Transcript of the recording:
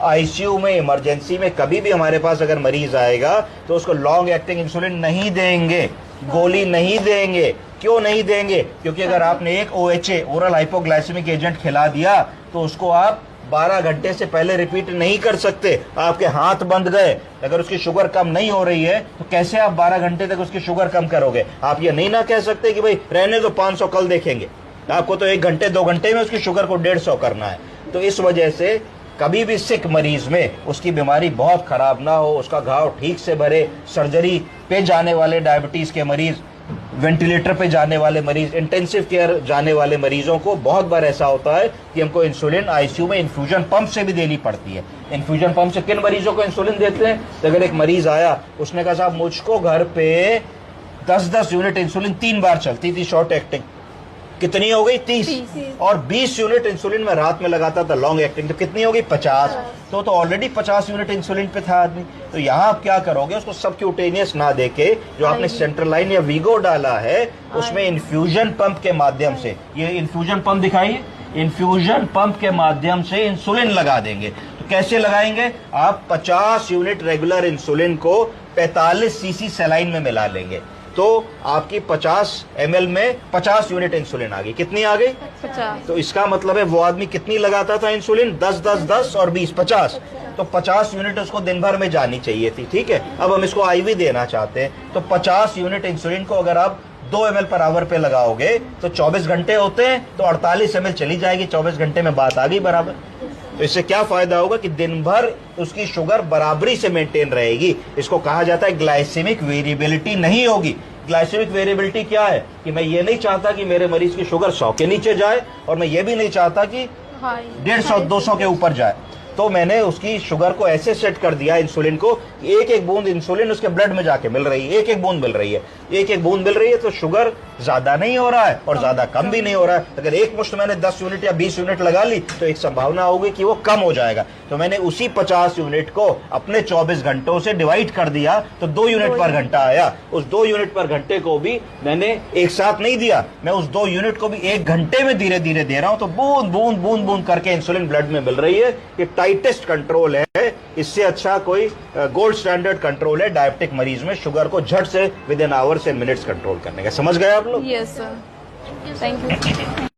ICU में, emergency में कभी भी हमारे पास अगर मरीज आएगा तो उसको लॉन्ग एक्टिंग इंसुलिन नहीं देंगे, गोली नहीं देंगे। क्यों नहीं देंगे? क्योंकि अगर आपने एक OHA ओरल हाइपोग्लाइसेमिक एजेंट खिला दिया तो उसको आप 12 घंटे से पहले रिपीट नहीं कर सकते। आपके हाथ बंद गए, अगर उसकी शुगर कम नहीं हो रही है तो कैसे आप 12 घंटे तक उसकी शुगर कम करोगे? आप ये नहीं ना कह सकते कि भाई रहने दो 500 कल देखेंगे। आपको तो 1 घंटे 2 घंटे में उसकी शुगर को 150 करना है। तो इस वजह से कभी भी सिक मरीज में उसकी बीमारी बहुत खराब ना हो, उसका घाव ठीक से भरे, सर्जरी पे जाने वाले डायबिटीज के मरीज, वेंटिलेटर पे जाने वाले मरीज, इंटेंसिव केयर जाने वाले मरीजों को बहुत बार ऐसा होता है कि हमको इंसुलिन आईसीयू में इन्फ्यूजन पंप से भी देनी पड़ती है। इन्फ्यूजन पंप से किन मरीजों को इंसुलिन देते हैं? तो अगर एक मरीज आया, उसने कहा साहब मुझको घर पे 10-10 यूनिट इंसुलिन 3 बार चलती थी शॉर्ट एक्टिंग, कितनी हो गई? 30। और 20 यूनिट इंसुलिन में रात में लगाता था लॉन्ग एक्टिंग, तो कितनी हो गई? 50। तो ऑलरेडी 50 यूनिट इंसुलिन पे था आदमी। तो यहाँ आप क्या करोगे? उसको सबक्यूटेनियस ना देके जो आपने सेंट्रल लाइन या वीगो डाला है उसमें इन्फ्यूजन पंप के माध्यम से, ये इन्फ्यूजन पंप दिखाइए, इन्फ्यूजन पंप के माध्यम से इंसुलिन लगा देंगे। तो कैसे लगाएंगे? आप 50 यूनिट रेगुलर इंसुलिन को 45 सीसी सलाइन में मिला लेंगे तो आपकी 50 ml में 50 यूनिट इंसुलिन आ गई। कितनी आ गई? 50। तो इसका मतलब है वो आदमी कितनी लगाता था इंसुलिन? 10-10-10 और 20 50। तो 50 यूनिट उसको दिन भर में जानी चाहिए थी। ठीक है, अब हम इसको IV देना चाहते हैं तो 50 यूनिट इंसुलिन को अगर आप 2 ml पर आवर पे लगाओगे तो 24 घंटे होते हैं तो 48 ml चली जाएगी, 24 घंटे में बात आ गई बराबर। तो इससे क्या फायदा होगा कि दिन भर उसकी शुगर बराबरी से मेंटेन रहेगी। इसको कहा जाता है ग्लाइसेमिक वेरिएबिलिटी नहीं होगी। ग्लाइसेमिक वेरिएबिलिटी क्या है? कि मैं ये नहीं चाहता कि मेरे मरीज की शुगर 100 के नीचे जाए और मैं ये भी नहीं चाहता कि 150-200 के ऊपर जाए। तो मैंने उसकी शुगर को ऐसे सेट कर दिया इंसुलिन को, एक एक बूंद इंसुलिन उसके ब्लड में जाके मिल रही है, एक एक बूंद मिल रही है, एक एक बूंद मिल रही है। तो शुगर ज्यादा नहीं हो रहा है और ज्यादा कम भी नहीं हो रहा है। अगर एक मुश्त मैंने 10 यूनिट या 20 यूनिट लगा ली तो एक संभावना होगी कि वो कम हो जाएगा। तो मैंने उसी 50 यूनिट को अपने 24 घंटों से डिवाइड कर दिया तो 2 यूनिट पर घंटा आया। उस 2 यूनिट पर घंटे को भी मैंने एक साथ नहीं दिया, मैं उस 2 यूनिट को भी 1 घंटे में धीरे धीरे दे रहा हूं। तो बूंद बूंद बूंद बूंद करके इंसुलिन ब्लड में मिल रही है। ये टाइटेस्ट कंट्रोल है। इससे अच्छा कोई गोल्ड स्टैंडर्ड कंट्रोल है डायबिटिक मरीज में शुगर को झट से with in hours and minutes control करने का। समझ गए आप लोग? Yes sir, thank you.